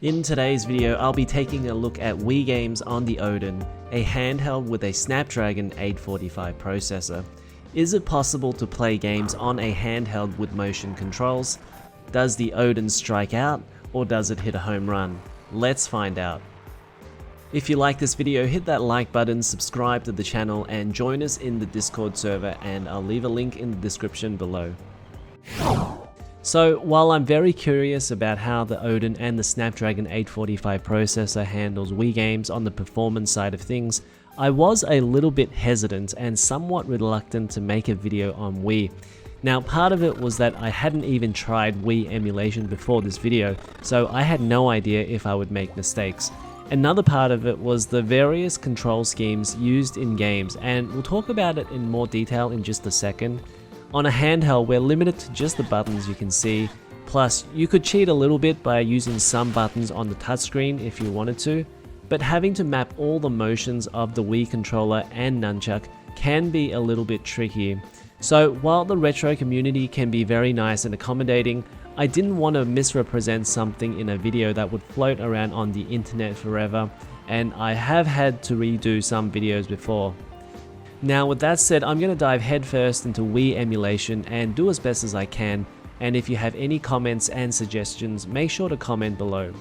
In today's video, I'll be taking a look at Wii games on the Odin, a handheld with a Snapdragon 845 processor. Is it possible to play games on a handheld with motion controls? Does the Odin strike out, or does it hit a home run? Let's find out. If you like this video, hit that like button, subscribe to the channel, and join us in the Discord server, and I'll leave a link in the description below. So while I'm very curious about how the Odin and the Snapdragon 845 processor handles Wii games on the performance side of things, I was a little bit hesitant and somewhat reluctant to make a video on Wii. Now, part of it was that I hadn't even tried Wii Emulation before this video, so I had no idea if I would make mistakes. Another part of it was the various control schemes used in games, and we'll talk about it in more detail in just a second. On a handheld, we're limited to just the buttons you can see, plus you could cheat a little bit by using some buttons on the touchscreen if you wanted to, but having to map all the motions of the Wii controller and nunchuck can be a little bit tricky. So while the retro community can be very nice and accommodating, I didn't want to misrepresent something in a video that would float around on the internet forever, and I have had to redo some videos before. Now with that said, I'm going to dive headfirst into Wii Emulation and do as best as I can, and if you have any comments and suggestions, make sure to comment below.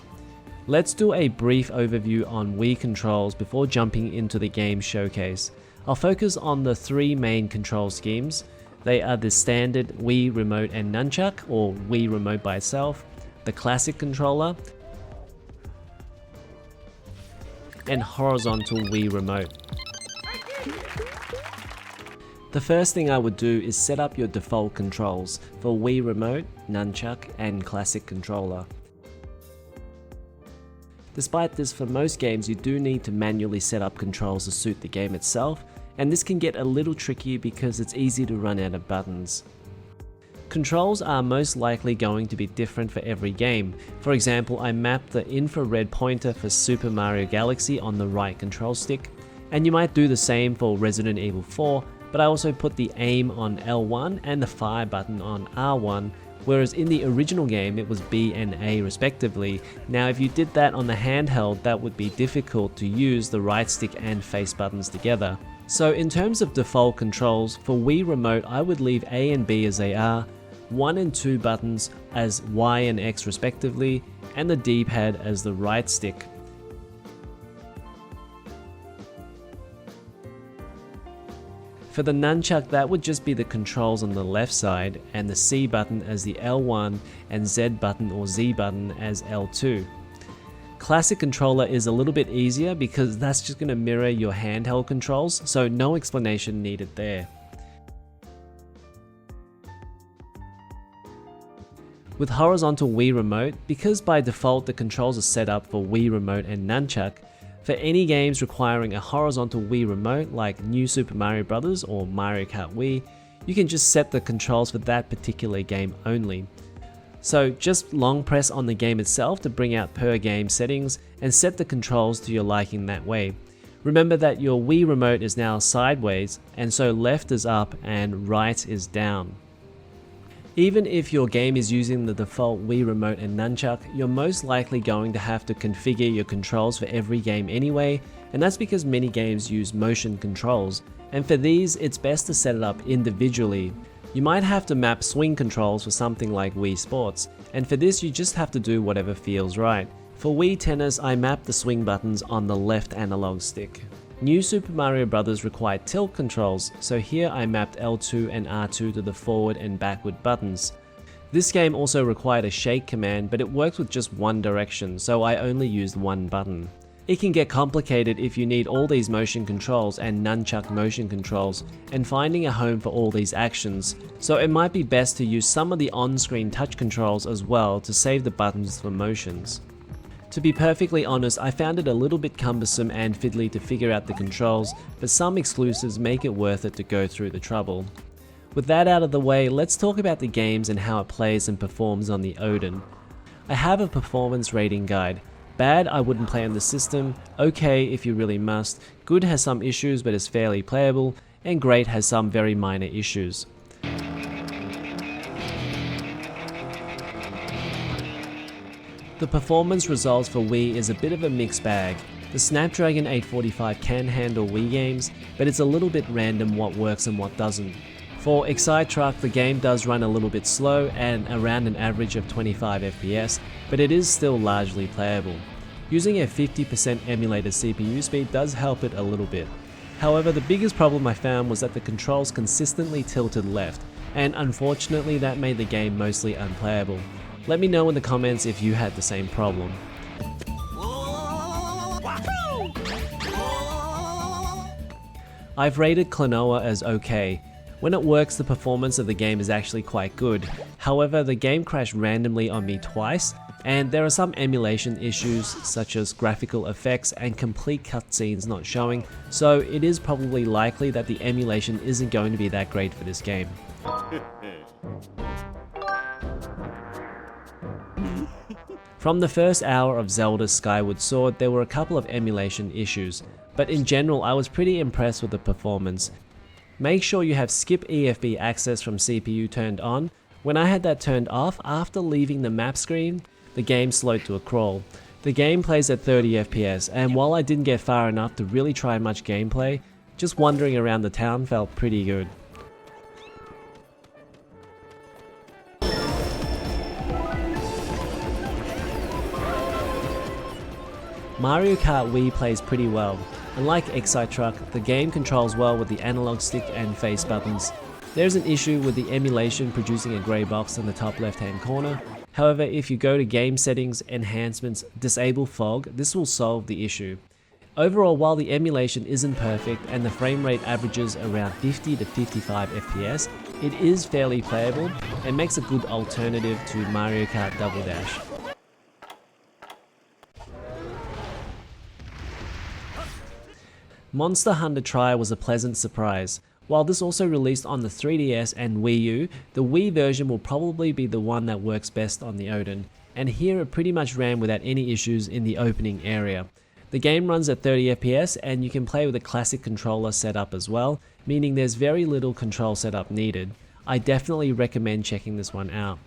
Let's do a brief overview on Wii controls before jumping into the game showcase. I'll focus on the three main control schemes. They are the standard Wii Remote and Nunchuck, or Wii Remote by itself, the classic controller, and horizontal Wii Remote. The first thing I would do is set up your default controls for Wii Remote, Nunchuck, and Classic Controller. Despite this, for most games you do need to manually set up controls to suit the game itself, and this can get a little tricky because it's easy to run out of buttons. Controls are most likely going to be different for every game. For example, I mapped the infrared pointer for Super Mario Galaxy on the right control stick, and you might do the same for Resident Evil 4, but I also put the aim on L1 and the fire button on R1, whereas in the original game it was B and A respectively. Now if you did that on the handheld, that would be difficult to use the right stick and face buttons together. So in terms of default controls, for Wii Remote I would leave A and B as they are, 1 and 2 buttons as Y and X respectively, and the D-pad as the right stick. For the nunchuck, that would just be the controls on the left side, and the C button as the L1 and Z button or Z button as L2. Classic controller is a little bit easier because that's just going to mirror your handheld controls, so no explanation needed there. With horizontal Wii Remote, because by default the controls are set up for Wii Remote and Nunchuck, for any games requiring a horizontal Wii Remote like New Super Mario Bros. Or Mario Kart Wii, you can just set the controls for that particular game only. So just long press on the game itself to bring out per game settings and set the controls to your liking that way. Remember that your Wii Remote is now sideways, and so left is up and right is down. Even if your game is using the default Wii Remote and Nunchuck, you're most likely going to have to configure your controls for every game anyway, and that's because many games use motion controls, and for these it's best to set it up individually. You might have to map swing controls for something like Wii Sports, and for this you just have to do whatever feels right. For Wii Tennis, I mapped the swing buttons on the left analog stick. New Super Mario Bros. Required tilt controls, so here I mapped L2 and R2 to the forward and backward buttons. This game also required a shake command, but it works with just one direction, so I only used one button. It can get complicated if you need all these motion controls and nunchuck motion controls, and finding a home for all these actions, so it might be best to use some of the on-screen touch controls as well to save the buttons for motions. To be perfectly honest, I found it a little bit cumbersome and fiddly to figure out the controls, but some exclusives make it worth it to go through the trouble. With that out of the way, let's talk about the games and how it plays and performs on the Odin. I have a performance rating guide. Bad, I wouldn't play on the system, okay if you really must, good has some issues but is fairly playable, and great has some very minor issues. The performance results for Wii is a bit of a mixed bag. The Snapdragon 845 can handle Wii games, but it's a little bit random what works and what doesn't. For Excitetruck, the game does run a little bit slow and around an average of 25 FPS, but it is still largely playable. Using a 50% emulated CPU speed does help it a little bit. However, the biggest problem I found was that the controls consistently tilted left, and unfortunately that made the game mostly unplayable. Let me know in the comments if you had the same problem. I've rated Klonoa as okay. When it works, the performance of the game is actually quite good. However, the game crashed randomly on me twice, and there are some emulation issues such as graphical effects and complete cutscenes not showing, so it is probably likely that the emulation isn't going to be that great for this game. From the first hour of Zelda's Skyward Sword, there were a couple of emulation issues, but in general I was pretty impressed with the performance. Make sure you have skip EFB access from CPU turned on. When I had that turned off, after leaving the map screen, the game slowed to a crawl. The game plays at 30 FPS, and while I didn't get far enough to really try much gameplay, just wandering around the town felt pretty good. Mario Kart Wii plays pretty well. Unlike Excitetruck, the game controls well with the analog stick and face buttons. There's an issue with the emulation producing a grey box in the top left hand corner. However, if you go to game settings, enhancements, disable fog, this will solve the issue. Overall, while the emulation isn't perfect and the frame rate averages around 50 to 55 FPS, it is fairly playable and makes a good alternative to Mario Kart Double Dash. Monster Hunter Tri was a pleasant surprise. While this also released on the 3DS and Wii U, the Wii version will probably be the one that works best on the Odin, and here it pretty much ran without any issues in the opening area. The game runs at 30 FPS and you can play with a classic controller setup as well, meaning there's very little control setup needed. I definitely recommend checking this one out.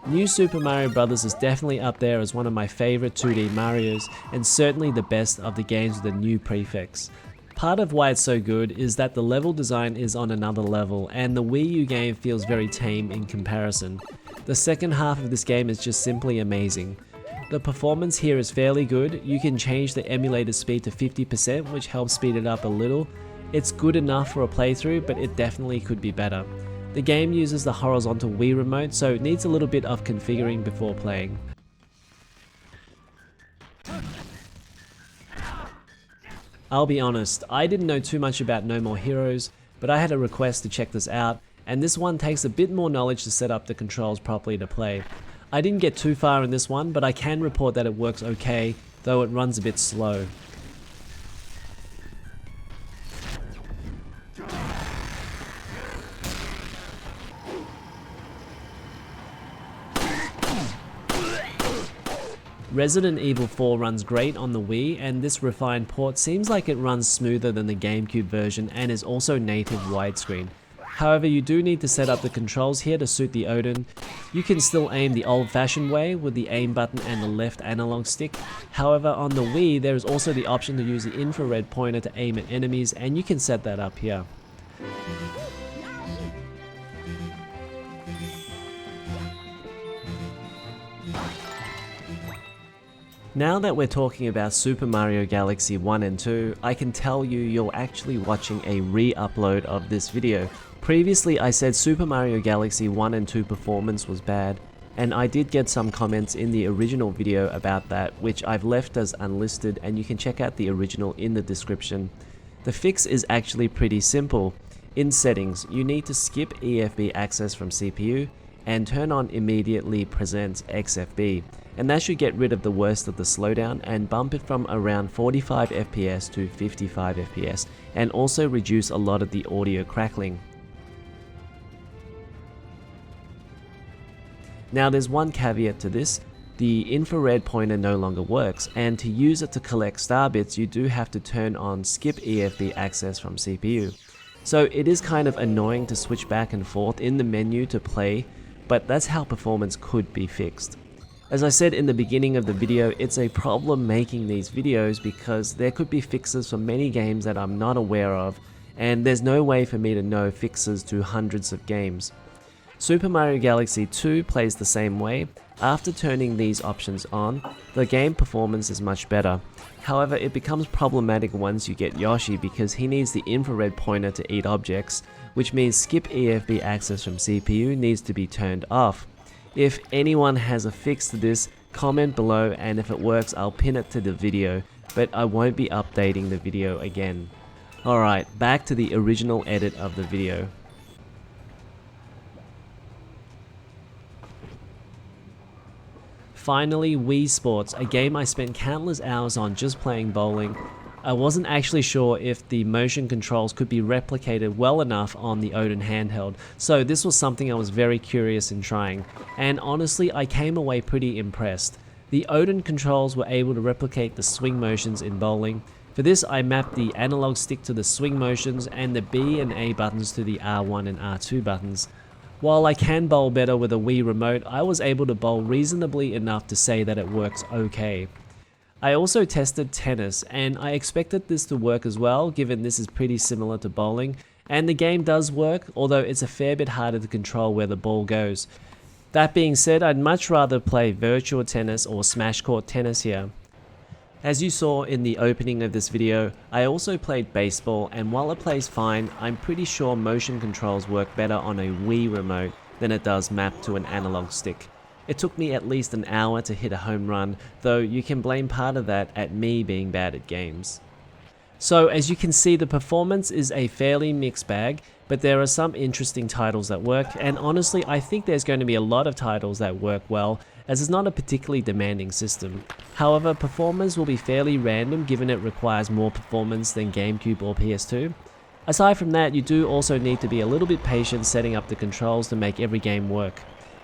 New Super Mario Bros. Is definitely up there as one of my favourite 2D Marios, and certainly the best of the games with a new prefix. Part of why it's so good is that the level design is on another level, and the Wii U game feels very tame in comparison. The second half of this game is just simply amazing. The performance here is fairly good. You can change the emulator speed to 50%, which helps speed it up a little. It's good enough for a playthrough, but it definitely could be better. The game uses the horizontal Wii remote, so it needs a little bit of configuring before playing. I'll be honest, I didn't know too much about No More Heroes, but I had a request to check this out, and this one takes a bit more knowledge to set up the controls properly to play. I didn't get too far in this one, but I can report that it works okay, though it runs a bit slow. Resident Evil 4 runs great on the Wii, and this refined port seems like it runs smoother than the Gamecube version and is also native widescreen. However, you do need to set up the controls here to suit the Odin. You can still aim the old-fashioned way with the aim button and the left analog stick. However, on the Wii there is also the option to use the infrared pointer to aim at enemies, and you can set that up here. Now that we're talking about Super Mario Galaxy 1 and 2, I can tell you you're actually watching a re-upload of this video. Previously I said Super Mario Galaxy 1 and 2 performance was bad, and I did get some comments in the original video about that, which I've left as unlisted, and you can check out the original in the description. The fix is actually pretty simple. In settings, you need to skip EFB access from CPU and turn on immediately presents XFB, and that should get rid of the worst of the slowdown and bump it from around 45 FPS to 55 FPS, and also reduce a lot of the audio crackling. Now there's one caveat to this. The infrared pointer no longer works, and to use it to collect star bits you do have to turn on skip EFB access from CPU. So it is kind of annoying to switch back and forth in the menu to play, but that's how performance could be fixed. As I said in the beginning of the video, it's a problem making these videos because there could be fixes for many games that I'm not aware of, and there's no way for me to know fixes to hundreds of games. Super Mario Galaxy 2 plays the same way. After turning these options on, the game performance is much better. However, it becomes problematic once you get Yoshi because he needs the infrared pointer to eat objects, which means skip EFB access from CPU needs to be turned off. If anyone has a fix to this, comment below, and if it works I'll pin it to the video, but I won't be updating the video again. Alright, back to the original edit of the video. Finally, Wii Sports, a game I spent countless hours on just playing bowling. I wasn't actually sure if the motion controls could be replicated well enough on the Odin Handheld, so this was something I was very curious in trying, and honestly I came away pretty impressed. The Odin controls were able to replicate the swing motions in bowling. For this I mapped the analog stick to the swing motions and the B and A buttons to the R1 and R2 buttons. While I can bowl better with a Wii remote, I was able to bowl reasonably enough to say that it works okay. I also tested tennis, and I expected this to work as well, given this is pretty similar to bowling, and the game does work, although it's a fair bit harder to control where the ball goes. That being said, I'd much rather play virtual tennis or smash court tennis here. As you saw in the opening of this video, I also played baseball, and while it plays fine, I'm pretty sure motion controls work better on a Wii remote than it does mapped to an analog stick. It took me at least an hour to hit a home run, though you can blame part of that at me being bad at games. So as you can see, the performance is a fairly mixed bag, but there are some interesting titles that work, and honestly I think there's going to be a lot of titles that work well, as it's not a particularly demanding system. However, performance will be fairly random given it requires more performance than Gamecube or PS2. Aside from that, you do also need to be a little bit patient setting up the controls to make every game work.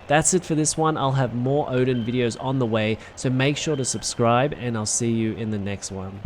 That's it for this one. I'll have more Odin videos on the way, so make sure to subscribe and I'll see you in the next one.